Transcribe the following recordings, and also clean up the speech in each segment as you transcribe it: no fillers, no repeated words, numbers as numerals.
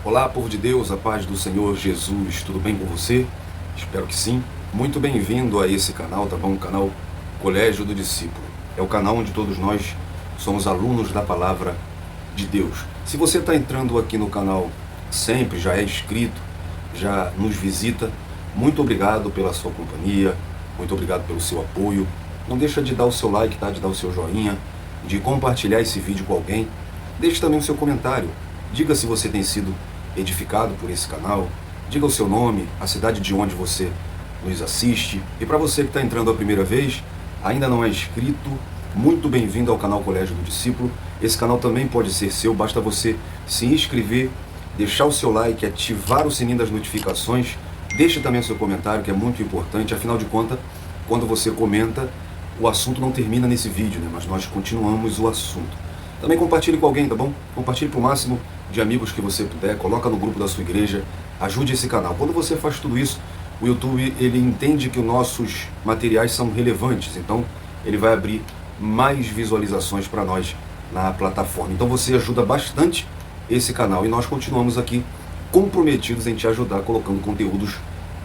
Olá, povo de Deus, a paz do Senhor Jesus, tudo bem com você? Espero que sim. Muito bem-vindo a esse canal, tá bom? O canal Colégio do Discípulo. É o canal onde todos nós somos alunos da Palavra de Deus. Se você está entrando aqui no canal sempre, já é inscrito, já nos visita, muito obrigado pela sua companhia, muito obrigado pelo seu apoio. Não deixa de dar o seu like, tá? De dar o seu joinha, de compartilhar esse vídeo com alguém. Deixe também o seu comentário. Diga se você tem sido edificado por esse canal. Diga o seu nome, a cidade de onde você nos assiste. E para você que está entrando a primeira vez, ainda não é inscrito, muito bem-vindo ao canal Colégio do Discípulo. Esse canal também pode ser seu, basta você se inscrever, deixar o seu like, ativar o sininho das notificações. Deixe também o seu comentário, que é muito importante. Afinal de contas, quando você comenta, o assunto não termina nesse vídeo, né? Mas nós continuamos o assunto. Também compartilhe com alguém, tá bom? Compartilhe para o máximo de amigos que você puder, coloca no grupo da sua igreja, ajude esse canal. Quando você faz tudo isso, o YouTube ele entende que os nossos materiais são relevantes, então ele vai abrir mais visualizações para nós na plataforma. Então você ajuda bastante esse canal e nós continuamos aqui comprometidos em te ajudar colocando conteúdos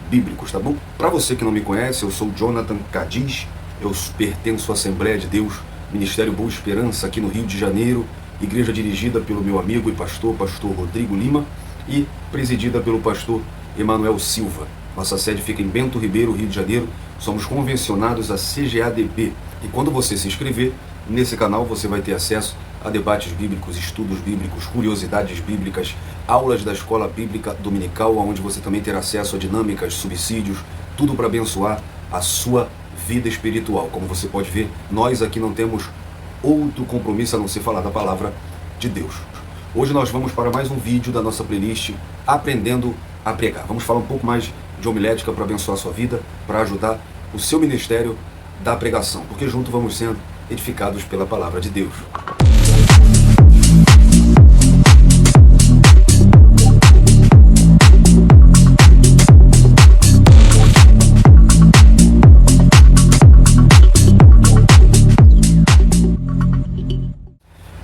bíblicos, tá bom? Para você que não me conhece, eu sou Jonathan Cadiz, eu pertenço à Assembleia de Deus, Ministério Boa Esperança, aqui no Rio de Janeiro, igreja dirigida pelo meu amigo e pastor Rodrigo Lima e presidida pelo pastor Emanuel Silva. Nossa sede fica em Bento Ribeiro, Rio de Janeiro. Somos convencionados a CGADB. E quando você se inscrever nesse canal, você vai ter acesso a debates bíblicos, estudos bíblicos, curiosidades bíblicas, aulas da Escola Bíblica Dominical, onde você também terá acesso a dinâmicas, subsídios, tudo para abençoar a sua vida espiritual. Como você pode ver, nós aqui não temos outro compromisso a não ser falar da palavra de Deus. Hoje nós vamos para mais um vídeo da nossa playlist Aprendendo a Pregar. Vamos falar um pouco mais de homilética para abençoar a sua vida, para ajudar o seu ministério da pregação, porque juntos vamos sendo edificados pela palavra de Deus.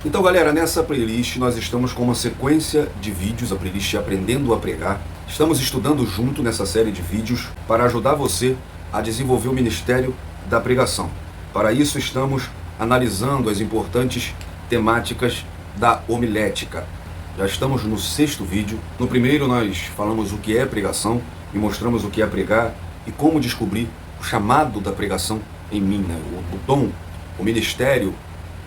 Então galera, nessa playlist nós estamos com uma sequência de vídeos, a playlist Aprendendo a Pregar. Estamos estudando junto nessa série de vídeos para ajudar você a desenvolver o ministério da pregação. Para isso estamos analisando as importantes temáticas da homilética. Já estamos no 6º vídeo. No primeiro nós falamos o que é pregação e mostramos o que é pregar e como descobrir o chamado da pregação em mim, né? O dom, o ministério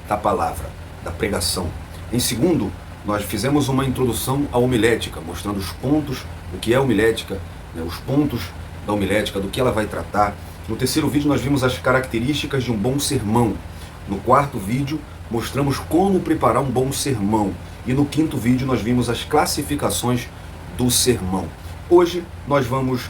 da palavra, da pregação. Em segundo, nós fizemos uma introdução à homilética, mostrando os pontos do que é homilética, né, os pontos da homilética, do que ela vai tratar. No terceiro vídeo nós vimos as características de um bom sermão. No 4º vídeo mostramos como preparar um bom sermão. E no 5º vídeo nós vimos as classificações do sermão. Hoje nós vamos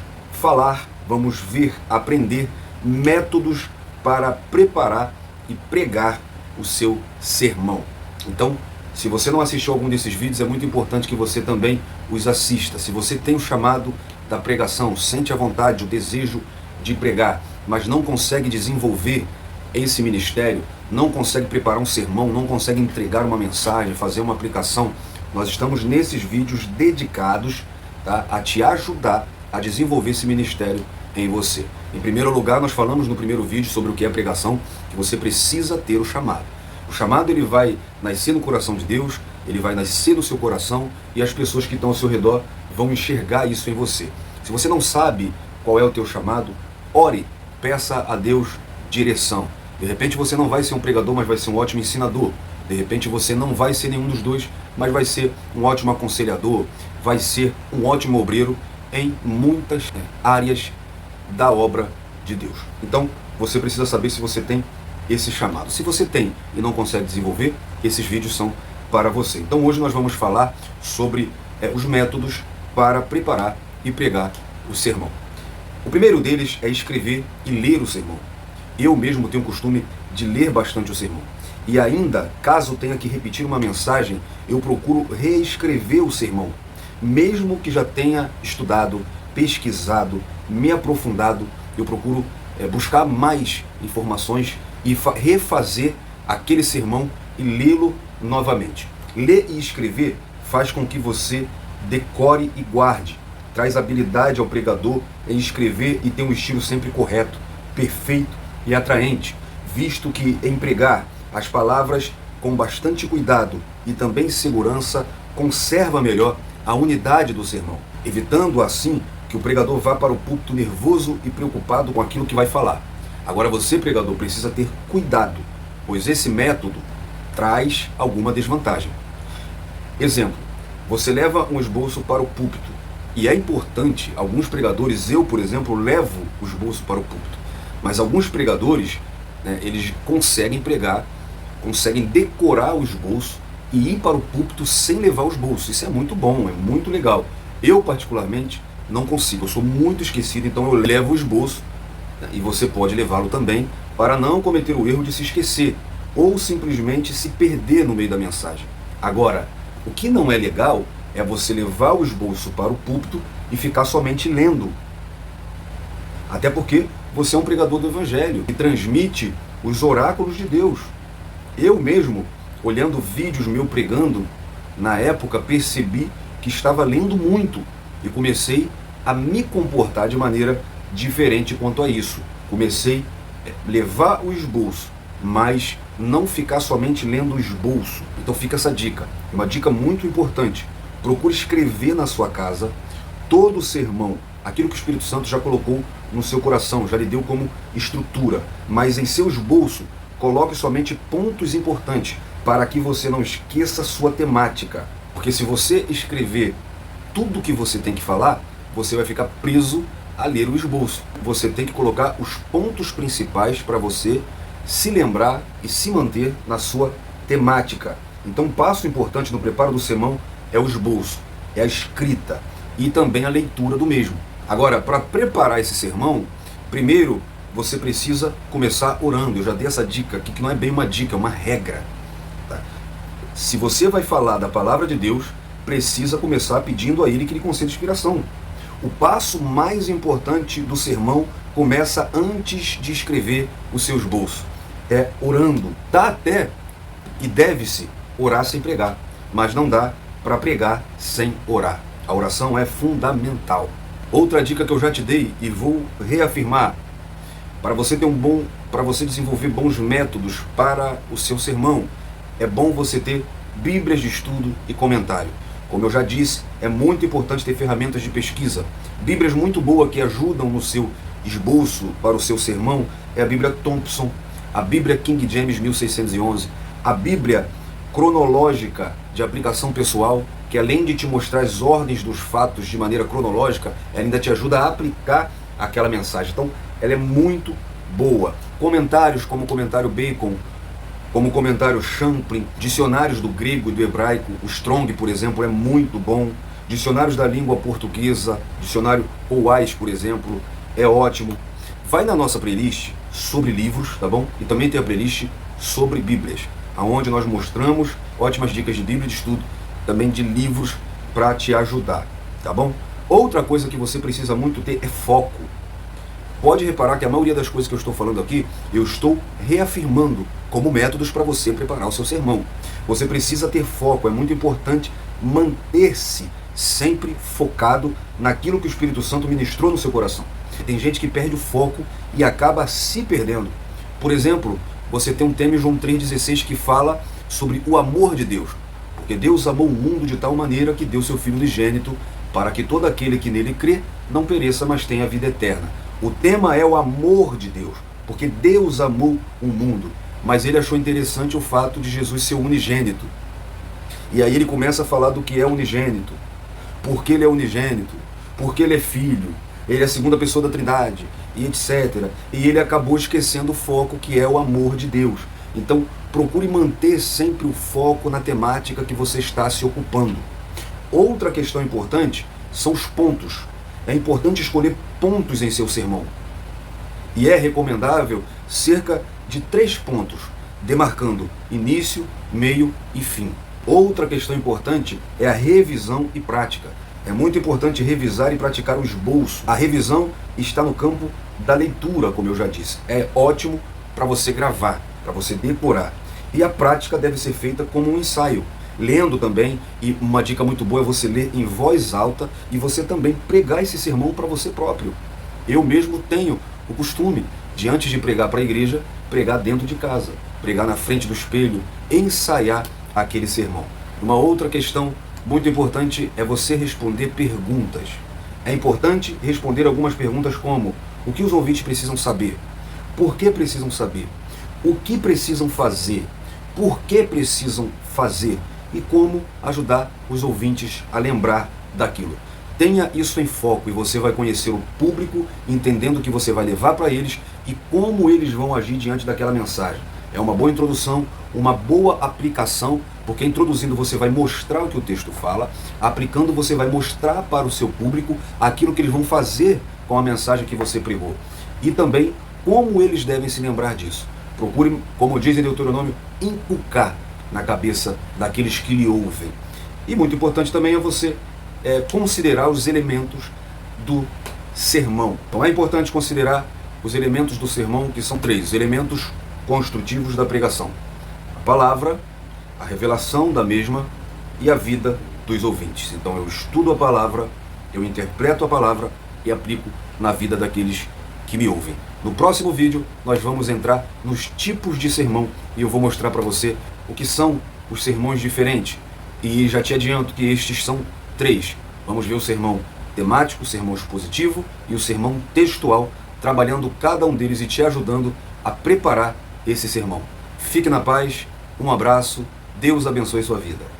aprender métodos para preparar e pregar o seu sermão. Então, se você não assistiu algum desses vídeos, é muito importante que você também os assista. Se você tem o chamado da pregação, sente a vontade, o desejo de pregar, mas não consegue desenvolver esse ministério, não consegue preparar um sermão, não consegue entregar uma mensagem, fazer uma aplicação, nós estamos nesses vídeos dedicados, tá, a te ajudar a desenvolver esse ministério em você. Em primeiro lugar, nós falamos no primeiro vídeo sobre o que é pregação, que você precisa ter o chamado. O chamado ele vai nascer no coração de Deus, ele vai nascer no seu coração e as pessoas que estão ao seu redor vão enxergar isso em você. Se você não sabe qual é o teu chamado, ore, peça a Deus direção. De repente você não vai ser um pregador, mas vai ser um ótimo ensinador. De repente você não vai ser nenhum dos dois, mas vai ser um ótimo aconselhador, vai ser um ótimo obreiro em muitas áreas da obra de Deus. Então, você precisa saber se você tem esse chamado. Se você tem e não consegue desenvolver, esses vídeos são para você. Então, hoje nós vamos falar sobre os métodos para preparar e pregar o sermão. O primeiro deles é escrever e ler o sermão. Eu mesmo tenho o costume de ler bastante o sermão. E ainda, caso tenha que repetir uma mensagem, eu procuro reescrever o sermão. Mesmo que já tenha estudado, pesquisado, me aprofundado, eu procuro buscar mais informações e refazer aquele sermão e lê-lo novamente. Ler e escrever faz com que você decore e guarde. Traz habilidade ao pregador em escrever e ter um estilo sempre correto, perfeito e atraente, visto que empregar as palavras com bastante cuidado e também segurança conserva melhor a unidade do sermão, evitando assim que o pregador vá para o púlpito nervoso e preocupado com aquilo que vai falar. Agora você, pregador, precisa ter cuidado, pois esse método traz alguma desvantagem. Exemplo, você leva um esboço para o púlpito, e é importante, alguns pregadores, eu, por exemplo, levo o esboço para o púlpito, mas alguns pregadores, eles conseguem pregar, conseguem decorar o esboço e ir para o púlpito sem levar o esboço. Isso é muito bom, é muito legal. Eu, particularmente, não consigo, eu sou muito esquecido, então eu levo o esboço, e você pode levá-lo também, para não cometer o erro de se esquecer, ou simplesmente se perder no meio da mensagem. Agora, o que não é legal é você levar o esboço para o púlpito e ficar somente lendo. Até porque você é um pregador do Evangelho e transmite os oráculos de Deus. Eu mesmo, olhando vídeos meu pregando, na época percebi que estava lendo muito e comecei a me comportar de maneira diferente quanto a isso. Comecei a levar o esboço, mas não ficar somente lendo o esboço. Então fica essa dica, uma dica muito importante. Procure escrever na sua casa todo o sermão, aquilo que o Espírito Santo já colocou no seu coração, já lhe deu como estrutura, mas em seu esboço coloque somente pontos importantes para que você não esqueça sua temática, porque se você escrever tudo o que você tem que falar, você vai ficar preso a ler o esboço. Você tem que colocar os pontos principais para você se lembrar e se manter na sua temática. Então, um passo importante no preparo do sermão é o esboço, é a escrita e também a leitura do mesmo. Agora, para preparar esse sermão, primeiro você precisa começar orando. Eu já dei essa dica aqui, que não é bem uma dica, é uma regra. Tá? Se você vai falar da palavra de Deus, precisa começar pedindo a Ele que lhe conceda inspiração. O passo mais importante do sermão começa antes de escrever o seu esboço. É orando. Dá até e deve-se orar sem pregar, mas não dá para pregar sem orar. A oração é fundamental. Outra dica que eu já te dei e vou reafirmar: para você desenvolver bons métodos para o seu sermão, é bom você ter bíblias de estudo e comentário. Como eu já disse, é muito importante ter ferramentas de pesquisa. Bíblias muito boas que ajudam no seu esboço para o seu sermão é a Bíblia Thompson, a Bíblia King James 1611, a Bíblia cronológica de aplicação pessoal, que além de te mostrar as ordens dos fatos de maneira cronológica, ela ainda te ajuda a aplicar aquela mensagem. Então, ela é muito boa. Comentários como o comentário Bacon, como o comentário Champlin, dicionários do grego e do hebraico, o Strong, por exemplo, é muito bom. Dicionários da língua portuguesa, dicionário OAS, por exemplo, é ótimo. Vai na nossa playlist sobre livros, tá bom? E também tem a playlist sobre Bíblias, onde nós mostramos ótimas dicas de Bíblia de estudo, também de livros para te ajudar, tá bom? Outra coisa que você precisa muito ter é foco. Pode reparar que a maioria das coisas que eu estou falando aqui, eu estou reafirmando como métodos para você preparar o seu sermão. Você precisa ter foco, é muito importante manter-se sempre focado naquilo que o Espírito Santo ministrou no seu coração. Tem gente que perde o foco e acaba se perdendo. Por exemplo, você tem um tema em João 3,16 que fala sobre o amor de Deus. Porque Deus amou o mundo de tal maneira que deu seu Filho unigênito para que todo aquele que nele crê não pereça, mas tenha vida eterna. O tema é o amor de Deus, porque Deus amou o mundo, mas ele achou interessante o fato de Jesus ser unigênito. E aí ele começa a falar do que é unigênito, porque ele é unigênito, porque ele é filho, ele é a segunda pessoa da Trindade, e etc. E ele acabou esquecendo o foco que é o amor de Deus. Então, procure manter sempre o foco na temática que você está se ocupando. Outra questão importante são os pontos. É importante escolher pontos em seu sermão. E é recomendável cerca de 3 pontos, demarcando início, meio e fim. Outra questão importante é a revisão e prática. É muito importante revisar e praticar o esboço. A revisão está no campo da leitura, como eu já disse. É ótimo para você gravar, para você decorar. E a prática deve ser feita como um ensaio. lendo também, e uma dica muito boa é você ler em voz alta e você também pregar esse sermão para você próprio. Eu mesmo tenho o costume de, antes de pregar para a igreja, pregar dentro de casa, pregar na frente do espelho, ensaiar aquele sermão. Uma outra questão muito importante é você responder perguntas. É importante responder algumas perguntas como: o que os ouvintes precisam saber? Por que precisam saber? O que precisam fazer? Por que precisam fazer? E como ajudar os ouvintes a lembrar daquilo. Tenha isso em foco e você vai conhecer o público, entendendo o que você vai levar para eles e como eles vão agir diante daquela mensagem. É uma boa introdução, uma boa aplicação, porque introduzindo você vai mostrar o que o texto fala, aplicando você vai mostrar para o seu público aquilo que eles vão fazer com a mensagem que você pregou. E também como eles devem se lembrar disso. Procure, como diz em Deuteronômio, inculcar na cabeça daqueles que lhe ouvem. E muito importante também é você considerar os elementos do sermão. Então é importante considerar os elementos do sermão, que são 3 elementos construtivos da pregação: a palavra, a revelação da mesma e a vida dos ouvintes. Então eu estudo a palavra, eu interpreto a palavra e aplico na vida daqueles que me ouvem. No próximo vídeo nós vamos entrar nos tipos de sermão e eu vou mostrar para você o que são os sermões diferentes. E já te adianto que estes são 3. Vamos ver o sermão temático, o sermão expositivo e o sermão textual, trabalhando cada um deles e te ajudando a preparar esse sermão. Fique na paz, um abraço, Deus abençoe sua vida.